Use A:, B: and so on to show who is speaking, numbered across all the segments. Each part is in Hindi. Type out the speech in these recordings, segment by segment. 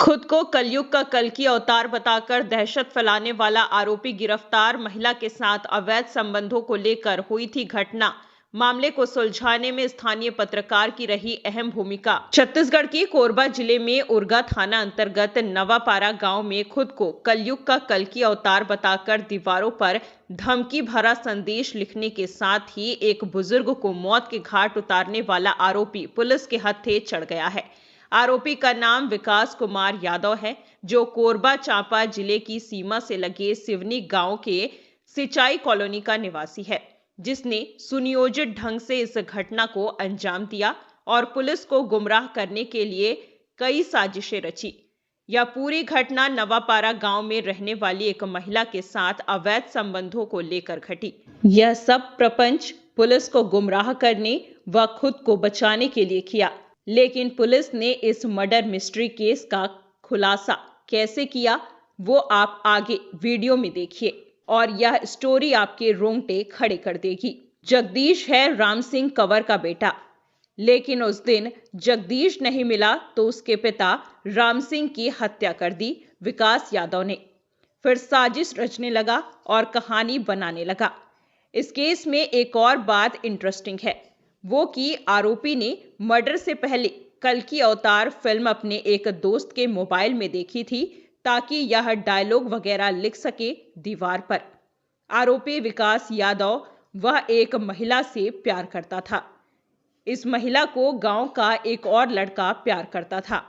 A: खुद को कलयुग का कल्कि अवतार बताकर दहशत फैलाने वाला आरोपी गिरफ्तार। महिला के साथ अवैध संबंधों को लेकर हुई थी घटना। मामले को सुलझाने में स्थानीय पत्रकार की रही अहम भूमिका। छत्तीसगढ़ के कोरबा जिले में उरगा थाना अंतर्गत नवापारा गांव में खुद को कलयुग का कल्कि अवतार बताकर दीवारों पर धमकी भरा संदेश लिखने के साथ ही एक बुजुर्ग को मौत के घाट उतारने वाला आरोपी पुलिस के हत्थे चढ़ गया है। आरोपी का नाम विकास कुमार यादव है, जो कोरबा चांपा जिले की सीमा से लगे सिवनी गांव के सिंचाई कॉलोनी का निवासी है, जिसने सुनियोजित ढंग से इस घटना को अंजाम दिया और पुलिस को गुमराह करने के लिए कई साजिशें रची। यह पूरी घटना नवापारा गांव में रहने वाली एक महिला के साथ अवैध संबंधों को लेकर घटी। यह सब प्रपंच पुलिस को गुमराह करने व खुद को बचाने के लिए किया, लेकिन पुलिस ने इस मर्डर मिस्ट्री केस का खुलासा कैसे किया वो आप आगे वीडियो में देखिए और यह स्टोरी आपके रोंगटे खड़े कर देगी। जगदीश है राम सिंह कंवर का बेटा, लेकिन उस दिन जगदीश नहीं मिला तो उसके पिता राम सिंह की हत्या कर दी विकास यादव ने। फिर साजिश रचने लगा और कहानी बनाने लगा। इस केस में एक और बात इंटरेस्टिंग है, वो कि आरोपी ने मर्डर से पहले कल्कि अवतार फिल्म अपने एक दोस्त के मोबाइल में देखी थी, ताकि यह डायलॉग वगैरह लिख सके दीवार पर। आरोपी विकास यादव वह एक महिला से प्यार करता था। इस महिला को गांव का एक और लड़का प्यार करता था।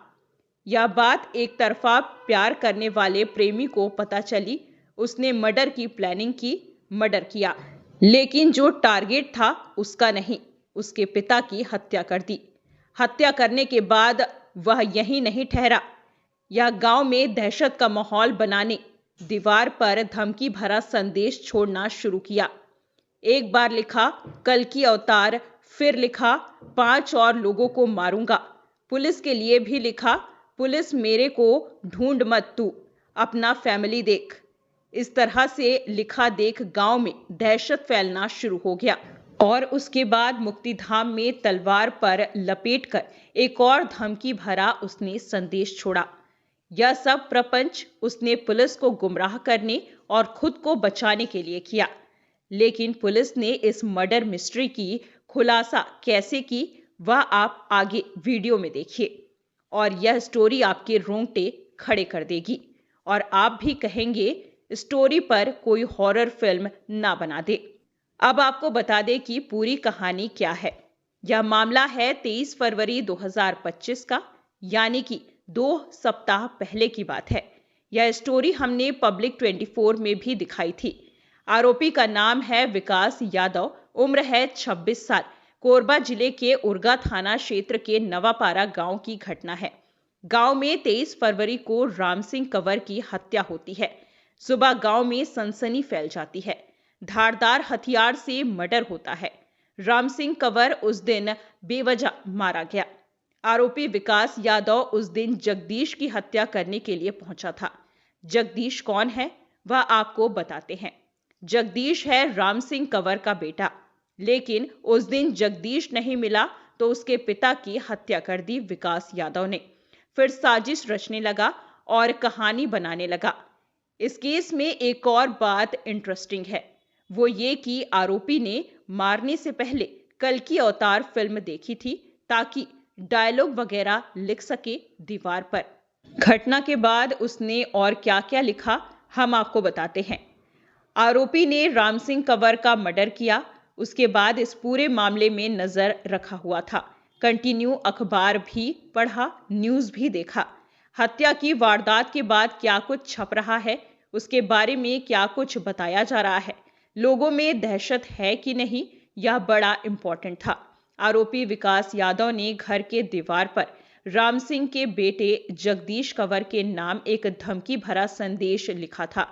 A: यह बात एक तरफा प्यार करने वाले प्रेमी को पता चली। उसने मर्डर की प्लानिंग की, मर्डर किया, लेकिन जो टारगेट था उसका नहीं, उसके पिता की हत्या कर दी। हत्या करने के बाद वह यहीं नहीं ठहरा, यह गांव में दहशत का माहौल बनाने दीवार पर धमकी भरा संदेश छोड़ना शुरू किया। एक बार लिखा कल्कि अवतार, फिर लिखा 5 और लोगों को मारूंगा। पुलिस के लिए भी लिखा, पुलिस मेरे को ढूंढ मत, तू अपना फैमिली देख। इस तरह से लिखा देख गांव में दहशत फैलना शुरू हो गया और उसके बाद मुक्तिधाम में तलवार पर लपेटकर एक और धमकी भरा उसने संदेश छोड़ा। यह सब प्रपंच उसने पुलिस को गुमराह करने और खुद को बचाने के लिए किया, लेकिन पुलिस ने इस मर्डर मिस्ट्री की खुलासा कैसे की वह आप आगे वीडियो में देखिए और यह स्टोरी आपके रोंगटे खड़े कर देगी और आप भी कहेंगे स्टोरी पर कोई हॉरर फिल्म ना बना दे। अब आपको बता दें कि पूरी कहानी क्या है। यह मामला है 23 फरवरी 2025 का, यानी कि 2 सप्ताह पहले की बात है। यह स्टोरी हमने पब्लिक 24 में भी दिखाई थी। आरोपी का नाम है विकास यादव, उम्र है 26 साल। कोरबा जिले के उरगा थाना क्षेत्र के नवापारा गांव की घटना है। गांव में 23 फरवरी को राम सिंह कंवर की हत्या होती है। सुबह गांव में सनसनी फैल जाती है। धारदार हथियार से मर्डर होता है। राम सिंह कंवर उस दिन बेवजह मारा गया। आरोपी विकास यादव उस दिन जगदीश की हत्या करने के लिए पहुंचा था। जगदीश कौन है वह आपको बताते हैं। जगदीश है राम सिंह कंवर का बेटा, लेकिन उस दिन जगदीश नहीं मिला तो उसके पिता की हत्या कर दी विकास यादव ने। फिर साजिश रचने लगा और कहानी बनाने लगा। इस केस में एक और बात इंटरेस्टिंग है, वो ये कि आरोपी ने मारने से पहले कल्कि अवतार फिल्म देखी थी, ताकि डायलॉग वगैरह लिख सके दीवार पर। घटना के बाद उसने और क्या क्या लिखा हम आपको बताते हैं। आरोपी ने राम सिंह कंवर का मर्डर किया। उसके बाद इस पूरे मामले में नजर रखा हुआ था। कंटिन्यू अखबार भी पढ़ा, न्यूज भी देखा। हत्या की वारदात के बाद क्या कुछ छप रहा है, उसके बारे में क्या कुछ बताया जा रहा है, लोगों में दहशत है कि नहीं, यह बड़ा इंपॉर्टेंट था। आरोपी विकास यादव ने घर के दीवार पर राम सिंह के बेटे जगदीश कंवर के नाम एक धमकी भरा संदेश लिखा था।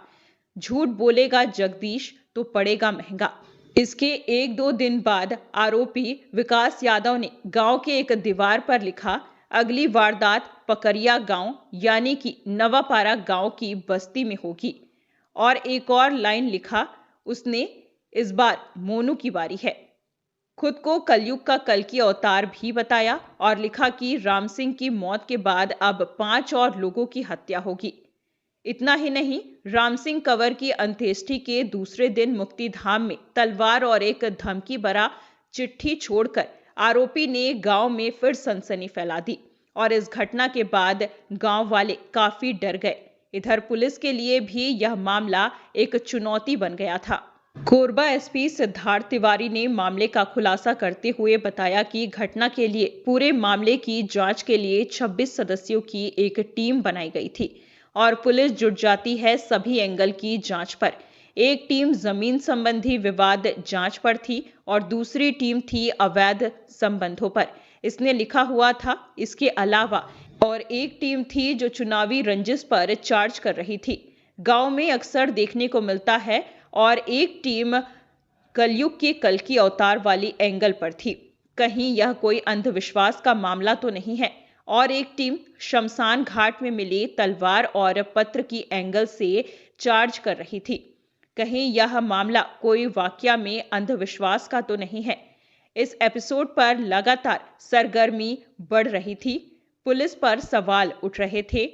A: झूठ बोलेगा जगदीश तो पड़ेगा महंगा। इसके 1-2 दिन बाद आरोपी विकास यादव ने गांव के एक दीवार पर लिखा, अगली वारदात पकरिया गांव यानी कि नवापारा गांव की बस्ती में होगी। और एक और लाइन लिखा उसने, इस बार मोनू की बारी है। खुद को कलयुग का कल्कि अवतार भी बताया और लिखा कि राम सिंह की मौत के बाद अब 5 और लोगों की हत्या होगी। इतना ही नहीं, राम सिंह कंवर की अंत्येष्टि के दूसरे दिन मुक्तिधाम में तलवार और एक धमकी भरा चिट्ठी छोड़कर आरोपी ने गांव में फिर सनसनी फैला दी और इस घटना के बाद गांव वाले काफी डर गए। इधर पुलिस के लिए भी यह मामला एक चुनौती बन गया था। कोरबा एसपी सिद्धार्थ तिवारी ने मामले का खुलासा करते हुए बताया कि घटना के लिए पूरे मामले की जांच के लिए 26 सदस्यों की एक टीम बनाई गई थी और पुलिस जुट जाती है सभी एंगल की जांच पर। एक टीम जमीन संबंधी विवाद जांच पर थी और दूसरी टीम थी अवैध संबंधों पर। इसने लिखा हुआ था। इसके अलावा और एक टीम थी जो चुनावी रंजिश पर चार्ज कर रही थी। गांव में अक्सर देखने को मिलता है। और एक टीम कलयुग के कल्कि अवतार वाली एंगल पर थी। कहीं यह कोई अंधविश्वास का मामला तो नहीं है। और एक टीम शमशान घाट में मिली तलवार और पत्र की एंगल से चार्ज कर रही थी। कहीं यह मामला कोई वाकया में अंधविश्वास का तो नहीं है। इस एपिसोड पर लगातार सरगर्मी बढ़ रही थी। पुलिस पर सवाल उठ रहे थे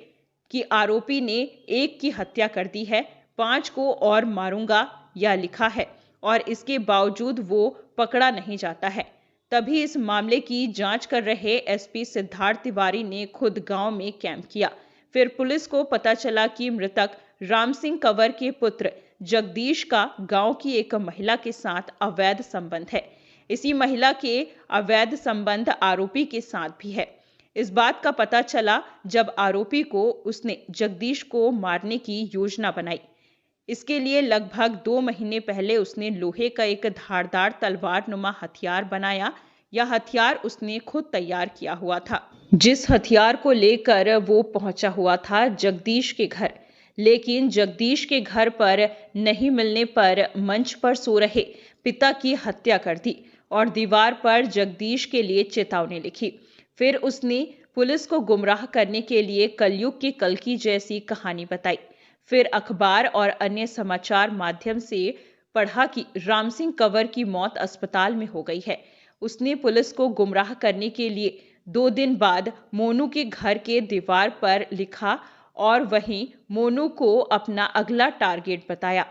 A: कि आरोपी ने एक की हत्या कर दी है, 5 को और मारूंगा या लिखा है और इसके बावजूद वो पकड़ा नहीं जाता है। तभी इस मामले की जांच कर रहे एसपी सिद्धार्थ तिवारी ने खुद गांव में कैंप किया। फिर पुलिस को पता चला कि मृतक राम सिंह कंवर के पुत्र जगदीश का गांव की एक महिला के साथ अवैध संबंध है। इसी महिला के अवैध संबंध आरोपी के साथ भी है। इस बात का पता चला जब आरोपी को उसने जगदीश को मारने की योजना बनाई। इसके लिए लगभग 2 महीने पहले उसने लोहे का एक धारदार तलवार नुमा हथियार बनाया। यह हथियार उसने खुद तैयार किया हुआ था, जिस हथियार को लेकर वो पहुंचा हुआ था जगदीश के घर। लेकिन जगदीश के घर पर नहीं मिलने पर मंच पर सो रहे पिता की हत्या कर दी और दीवार पर जगदीश के लिए चेतावनी लिखी। फिर उसने पुलिस को गुमराह करने के लिए कलयुग के कल्कि जैसी कहानी बताई। फिर अखबार और अन्य समाचार माध्यम से पढ़ा कि राम सिंह कंवर की मौत अस्पताल में हो गई है। उसने पुलिस को गुमराह करने के लिए 2 दिन बाद मोनू के घर के दीवार पर लिखा और वहीं मोनू को अपना अगला टारगेट बताया।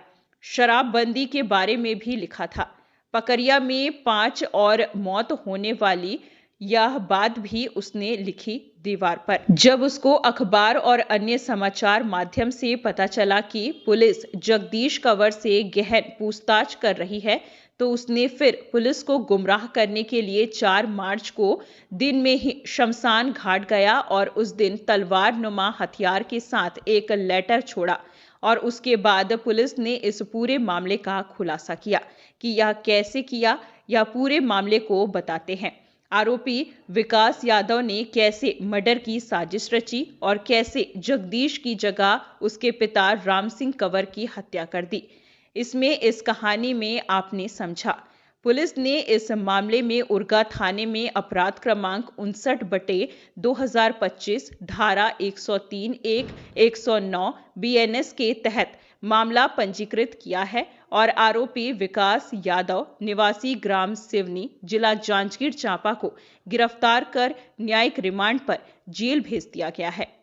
A: शराबबंदी के बारे में भी लिखा था। पकरिया में 5 और मौत होने वाली यह बात भी उसने लिखी दीवार पर। जब उसको अखबार और अन्य समाचार माध्यम से पता चला कि पुलिस जगदीश कंवर से गहन पूछताछ कर रही है, तो उसने फिर पुलिस को गुमराह करने के लिए 4 मार्च को दिन में ही शमशान घाट गया और उस दिन तलवार नुमा हथियार के साथ एक लेटर छोड़ा। और उसके बाद पुलिस ने इस पूरे मामले का खुलासा किया कि यह कैसे किया। यह पूरे मामले को बताते हैं। आरोपी विकास यादव ने कैसे मर्डर की साजिश रची और कैसे जगदीश की जगह उसके पिता राम सिंह कंवर की हत्या कर दी। इसमें इस कहानी में आपने समझा। पुलिस ने इस मामले में उरगा थाने में अपराध क्रमांक 59/2025 धारा 103(1) 109 BNS के तहत मामला पंजीकृत किया है और आरोपी विकास यादव निवासी ग्राम सिवनी जिला जांजगीर चांपा को गिरफ्तार कर न्यायिक रिमांड पर जेल भेज दिया गया है।